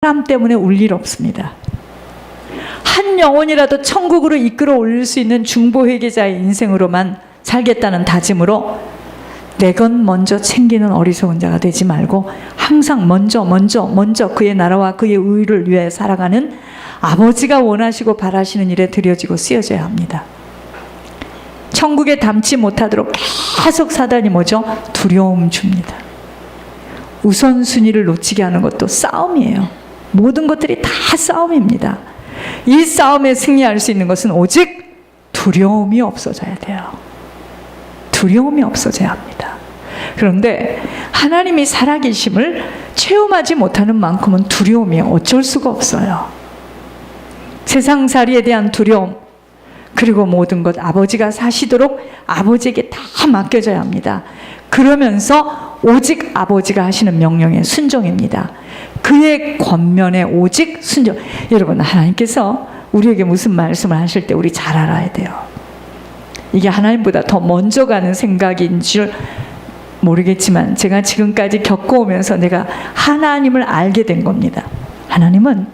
사람 때문에 울 일 없습니다. 한 영혼이라도 천국으로 이끌어 올릴 수 있는 중보 회개자의 인생으로만 살겠다는 다짐으로 내 것 먼저 챙기는 어리석은 자가 되지 말고 항상 먼저 그의 나라와 그의 의를 위해 살아가는 아버지가 원하시고 바라시는 일에 들여지고 쓰여져야 합니다. 천국에 담지 못하도록 계속 사단이 뭐죠? 두려움 줍니다. 우선순위를 놓치게 하는 것도 싸움이에요. 모든 것들이 다 싸움입니다. 이 싸움에 승리할 수 있는 것은 오직 두려움이 없어져야 돼요. 두려움이 없어져야 합니다. 그런데 하나님이 살아계심을 체험하지 못하는 만큼은 두려움이 어쩔 수가 없어요. 세상살이에 대한 두려움, 그리고 모든 것 아버지가 사시도록 아버지에게 다 맡겨져야 합니다. 그러면서 오직 아버지가 하시는 명령에 순종입니다. 그의 권면에 오직 순종. 여러분, 하나님께서 우리에게 무슨 말씀을 하실 때 우리 잘 알아야 돼요. 이게 하나님보다 더 먼저 가는 생각인 줄 모르겠지만 제가 지금까지 겪어오면서 내가 하나님을 알게 된 겁니다. 하나님은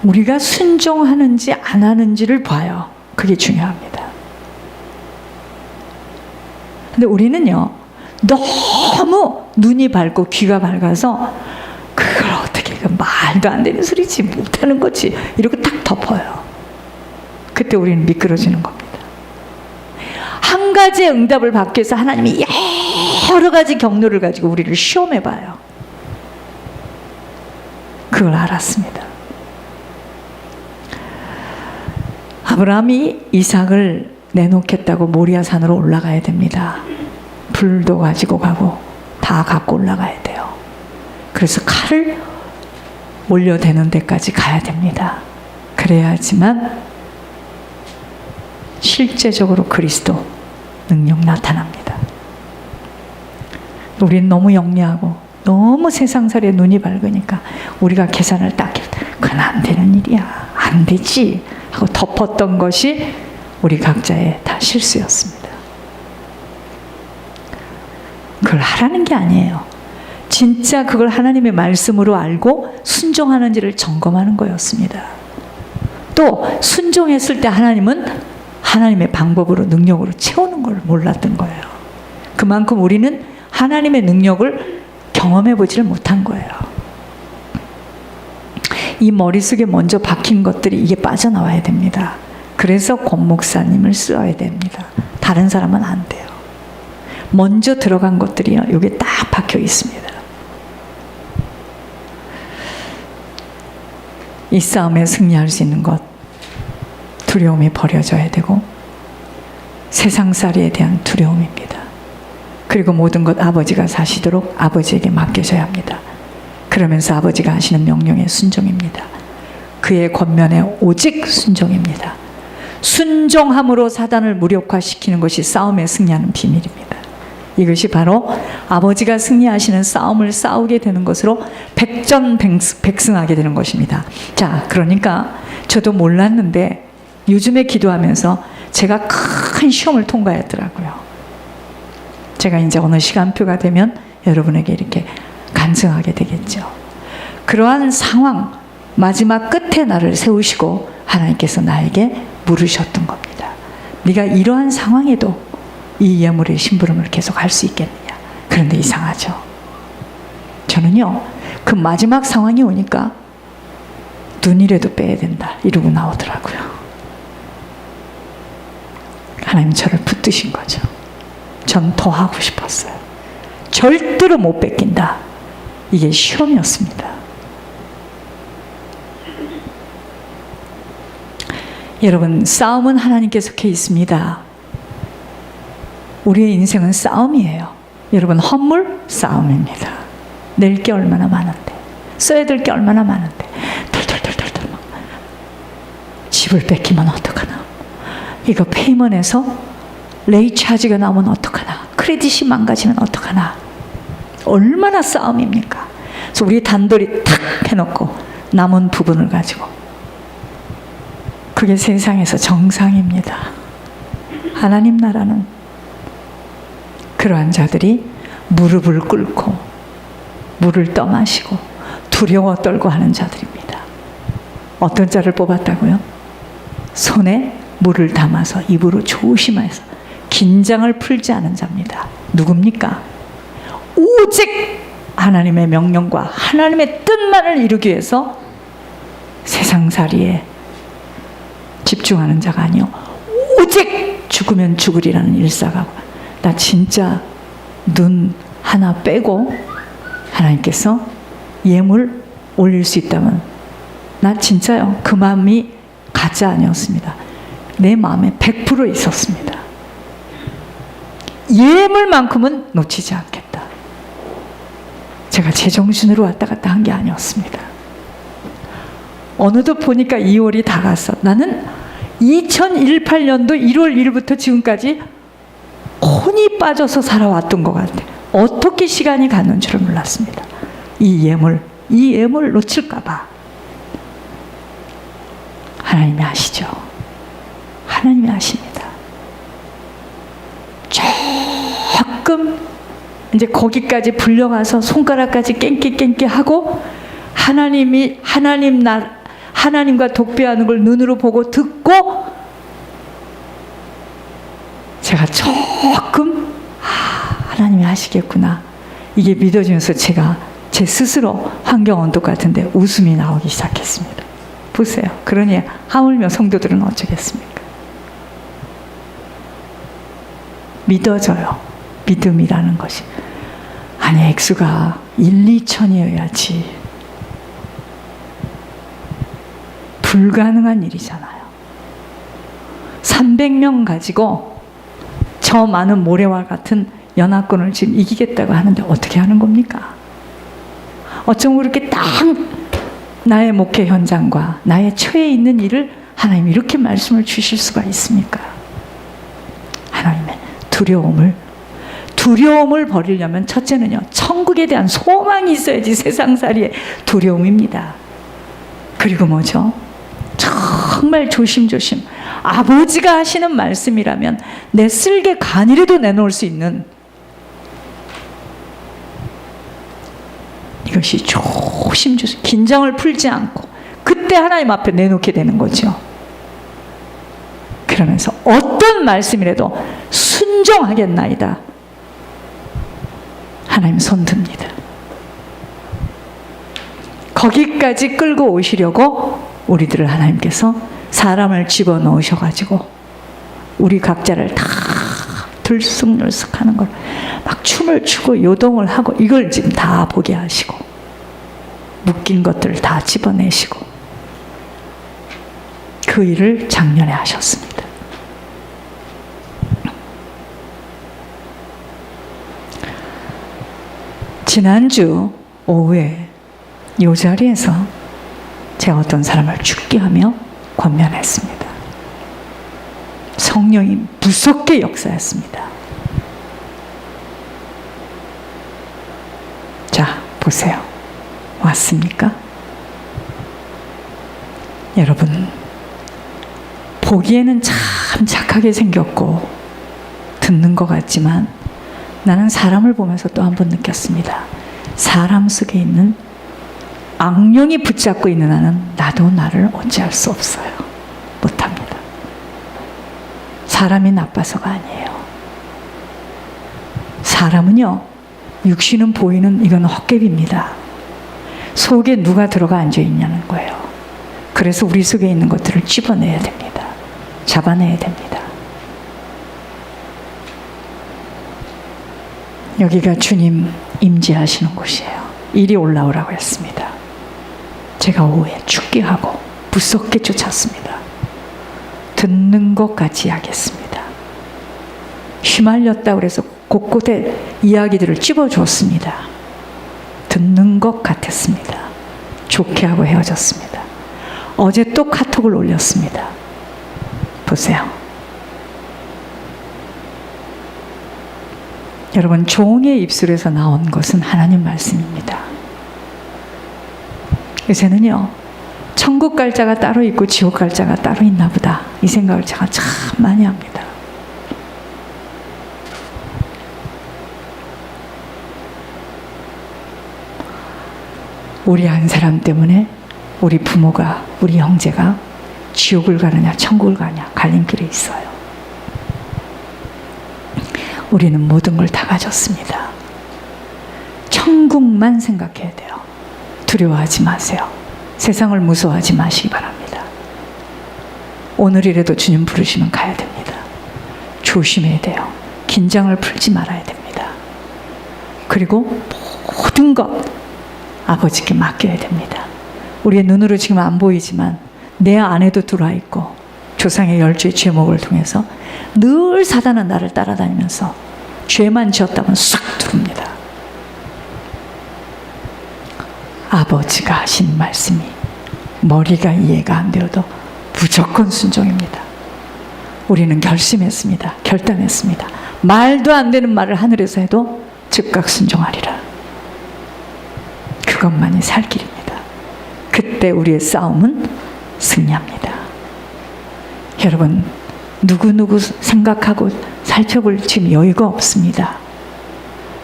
우리가 순종하는지 안 하는지를 봐요. 그게 중요합니다. 근데 우리는요, 너무 눈이 밝고 귀가 밝아서 그걸 어떻게, 말도 안 되는 소리지, 못하는 거지 이러고 딱 덮어요. 그때 우리는 미끄러지는 겁니다. 한 가지의 응답을 받기 위해서 하나님이 여러 가지 경로를 가지고 우리를 시험해 봐요. 그걸 알았습니다. 아브라함이 이삭을 내놓겠다고 모리아 산으로 올라가야 됩니다. 불도 가지고 가고 다 갖고 올라가야 돼요. 그래서 칼을 올려대는 데까지 가야 됩니다. 그래야지만 실제적으로 그리스도 능력 나타납니다. 우리는 너무 영리하고 너무 세상살이에 눈이 밝으니까 우리가 계산을 딱 해서 그건 안 되는 일이야, 안 되지 하고 덮었던 것이 우리 각자의 다 실수였습니다. 그걸 하라는 게 아니에요. 진짜 그걸 하나님의 말씀으로 알고 순종하는지를 점검하는 거였습니다. 또 순종했을 때 하나님은 하나님의 방법으로 능력으로 채우는 걸 몰랐던 거예요. 그만큼 우리는 하나님의 능력을 경험해 보지를 못한 거예요. 이 머릿속에 먼저 박힌 것들이 이게 빠져나와야 됩니다. 그래서 권 목사님을 써야 됩니다. 다른 사람은 안 돼요. 먼저 들어간 것들이요, 여기에 딱 박혀 있습니다. 이 싸움에 승리할 수 있는 것, 두려움이 버려져야 되고 세상살이에 대한 두려움입니다. 그리고 모든 것 아버지가 사시도록 아버지에게 맡겨져야 합니다. 그러면서 아버지가 하시는 명령에 순종입니다. 그의 권면에 오직 순종입니다. 순종함으로 사단을 무력화시키는 것이 싸움에 승리하는 비밀입니다. 이것이 바로 아버지가 승리하시는 싸움을 싸우게 되는 것으로 백전백승하게 되는 것입니다. 자, 그러니까 저도 몰랐는데 요즘에 기도하면서 제가 큰 시험을 통과했더라고요. 제가 이제 어느 시간표가 되면 여러분에게 이렇게 간증하게 되겠죠. 그러한 상황, 마지막 끝에 나를 세우시고 하나님께서 나에게 물으셨던 겁니다. 네가 이러한 상황에도 이 예물의 심부름을 계속 할 수 있겠느냐. 그런데 이상하죠. 저는요, 그 마지막 상황이 오니까 눈이라도 빼야 된다 이러고 나오더라고요. 하나님 저를 붙드신 거죠. 전 더 하고 싶었어요. 절대로 못 뺏긴다. 이게 시험이었습니다. 여러분, 싸움은 하나님께 속해 있습니다. 우리의 인생은 싸움이에요. 여러분, 헌물 싸움입니다. 낼 게 얼마나 많은데, 써야 될 게 얼마나 많은데, 덜덜덜덜 막 집을 뺏기면 어떡하나, 이거 페이먼에서 레이 차지가 나오면 어떡하나, 크레딧이 망가지면 어떡하나, 얼마나 싸움입니까? 그래서 우리 단돌이 탁 해놓고 남은 부분을 가지고, 그게 세상에서 정상입니다. 하나님 나라는 그러한 자들이 무릎을 꿇고 물을 떠마시고 두려워 떨고 하는 자들입니다. 어떤 자를 뽑았다고요? 손에 물을 담아서 입으로 조심해서 긴장을 풀지 않은 자입니다. 누굽니까? 오직 하나님의 명령과 하나님의 뜻만을 이루기 위해서 세상살이에 집중하는 자가 아니요, 오직 죽으면 죽으리라는 일사가고. 나 진짜 눈 하나 빼고 하나님께서 예물 올릴 수 있다면 나 진짜요, 그 마음이 가짜 아니었습니다. 내 마음에 100% 있었습니다. 예물만큼은 놓치지 않겠다. 제가 제정신으로 왔다 갔다 한 게 아니었습니다. 어느덧 보니까 2월이 다 갔어. 나는 2018년도 1월 1일부터 지금까지 혼이 빠져서 살아왔던 것 같아. 어떻게 시간이 가는 줄을 몰랐습니다. 이 예물 놓칠까 봐. 하나님이 아시죠? 하나님이 아십니다. 조금 이제 거기까지 불려가서 손가락까지 깽깽깽깽 하고 하나님과 독배하는 걸 눈으로 보고 듣고 제가 조금 하나님이 하시겠구나 이게 믿어지면서 제가 제 스스로 환경 언덕 같은데 웃음이 나오기 시작했습니다. 보세요. 그러니 하물며 성도들은 어쩌겠습니까? 믿어져요. 믿음이라는 것이. 아니 액수가 1, 2천이어야지. 불가능한 일이잖아요. 300명 가지고 저 많은 모래와 같은 연합군을 지금 이기겠다고 하는데 어떻게 하는 겁니까? 어쩜 그렇게 딱 나의 목회 현장과 나의 처에 있는 일을 하나님 이렇게 말씀을 주실 수가 있습니까? 하나님의 두려움을 버리려면 첫째는요, 천국에 대한 소망이 있어야지. 세상살이의 두려움입니다. 그리고 뭐죠? 정말 조심조심 아버지가 하시는 말씀이라면 내 쓸개 간이라도 내놓을 수 있는 이것이 조심조심 긴장을 풀지 않고 그때 하나님 앞에 내놓게 되는 거죠. 그러면서 어떤 말씀이라도 순종하겠나이다. 하나님 손 듭니다. 거기까지 끌고 오시려고 우리들을 하나님께서 사람을 집어넣으셔가지고 우리 각자를 다 들쑥날쑥 하는 걸 막 춤을 추고 요동을 하고 이걸 지금 다 보게 하시고 묶인 것들을 다 집어내시고 그 일을 작년에 하셨습니다. 지난주 오후에 이 자리에서 제가 어떤 사람을 죽게 하며 권면했습니다. 성령이 무섭게 역사했습니다. 자, 보세요. 왔습니까? 여러분, 보기에는 참 착하게 생겼고 듣는 것 같지만 나는 사람을 보면서 또 한 번 느꼈습니다. 사람 속에 있는 악령이 붙잡고 있는 한은 나도 나를 어찌할 수 없어요. 못합니다. 사람이 나빠서가 아니에요. 사람은요, 육신은 보이는 이건 헛개비입니다. 속에 누가 들어가 앉아 있냐는 거예요. 그래서 우리 속에 있는 것들을 찝어내야 됩니다. 잡아내야 됩니다. 여기가 주님 임재하시는 곳이에요. 이리 올라오라고 했습니다. 제가 오후에 죽게 하고 무섭게 쫓았습니다. 듣는 것까지 하겠습니다. 휘말렸다고 해서 곳곳에 이야기들을 찝어줬습니다. 듣는 것 같았습니다. 좋게 하고 헤어졌습니다. 어제 또 카톡을 올렸습니다. 보세요. 여러분, 종의 입술에서 나온 것은 하나님 말씀입니다. 요새는요, 천국 갈 자가 따로 있고 지옥 갈 자가 따로 있나 보다, 이 생각을 제가 참 많이 합니다. 우리 한 사람 때문에 우리 부모가, 우리 형제가 지옥을 가느냐 천국을 가느냐 갈림길에 있어요. 우리는 모든 걸 다 가졌습니다. 천국만 생각해야 돼요. 두려워하지 마세요. 세상을 무서워하지 마시기 바랍니다. 오늘이라도 주님 부르시면 가야 됩니다. 조심해야 돼요. 긴장을 풀지 말아야 됩니다. 그리고 모든 것 아버지께 맡겨야 됩니다. 우리의 눈으로 지금 안 보이지만 내 안에도 들어와 있고 조상의 10주의 죄목을 통해서 늘 사단은 나를 따라다니면서 죄만 지었다면 싹 두릅니다. 아버지가 하신 말씀이 머리가 이해가 안 되어도 무조건 순종입니다. 우리는 결심했습니다. 결단했습니다. 말도 안 되는 말을 하늘에서 해도 즉각 순종하리라. 그것만이 살 길입니다. 그때 우리의 싸움은 승리합니다. 여러분, 누구누구 생각하고 살펴볼 지금 여유가 없습니다.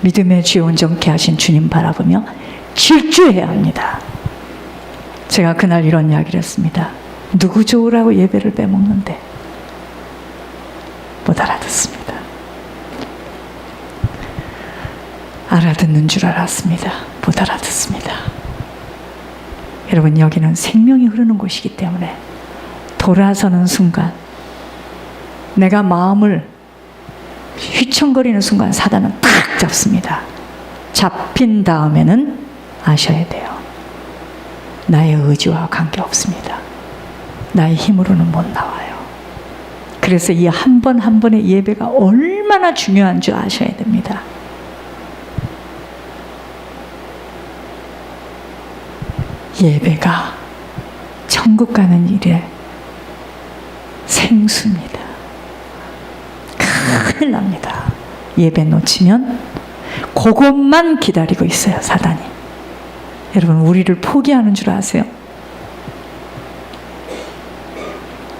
믿음의 주에 온전케 하신 주님 바라보며 질주해야 합니다. 제가 그날 이런 이야기를 했습니다. 누구 좋으라고 예배를 빼먹는데 못 알아듣습니다. 알아듣는 줄 알았습니다. 못 알아듣습니다. 여러분, 여기는 생명이 흐르는 곳이기 때문에 돌아서는 순간, 내가 마음을 휘청거리는 순간 사단은 탁 잡습니다. 잡힌 다음에는 아셔야 돼요. 나의 의지와 관계없습니다. 나의 힘으로는 못 나와요. 그래서 이 한 번 한 번의 예배가 얼마나 중요한 줄 아셔야 됩니다. 예배가 천국 가는 일에 생수입니다. 큰일 납니다. 예배 놓치면 그것만 기다리고 있어요, 사단이. 여러분, 우리를 포기하는 줄 아세요?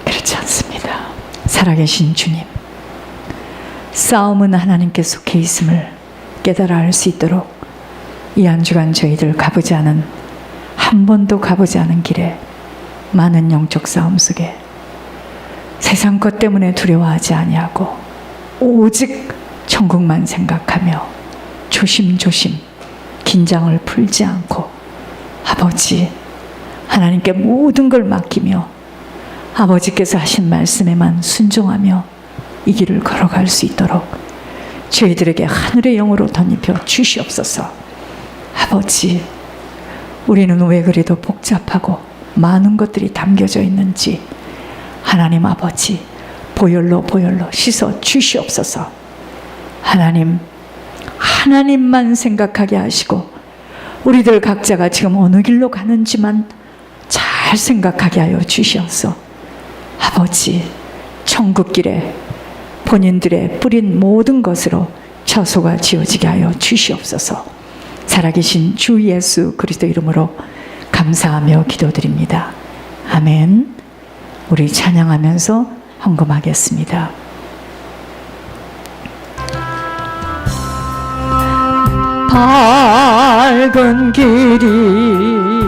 그렇지 않습니다. 살아계신 주님, 싸움은 하나님께 속해 있음을 깨달아 알 수 있도록 이 한 주간 저희들 가보지 않은, 한 번도 가보지 않은 길에 많은 영적 싸움 속에 세상 것 때문에 두려워하지 아니하고 오직 천국만 생각하며 조심조심 긴장을 풀지 않고 아버지 하나님께 모든 걸 맡기며 아버지께서 하신 말씀에만 순종하며 이 길을 걸어갈 수 있도록 저희들에게 하늘의 영으로 덧입혀 주시옵소서. 아버지, 우리는 왜 그래도 복잡하고 많은 것들이 담겨져 있는지 하나님 아버지 보혈로 씻어 주시옵소서. 하나님, 하나님만 생각하게 하시고 우리들 각자가 지금 어느 길로 가는지만 잘 생각하게 하여 주시옵소서. 아버지, 천국길에 본인들의 뿌린 모든 것으로 처소가 지어지게 하여 주시옵소서. 살아계신 주 예수 그리스도 이름으로 감사하며 기도드립니다. 아멘. 우리 찬양하면서 헌금하겠습니다. 밝은 길이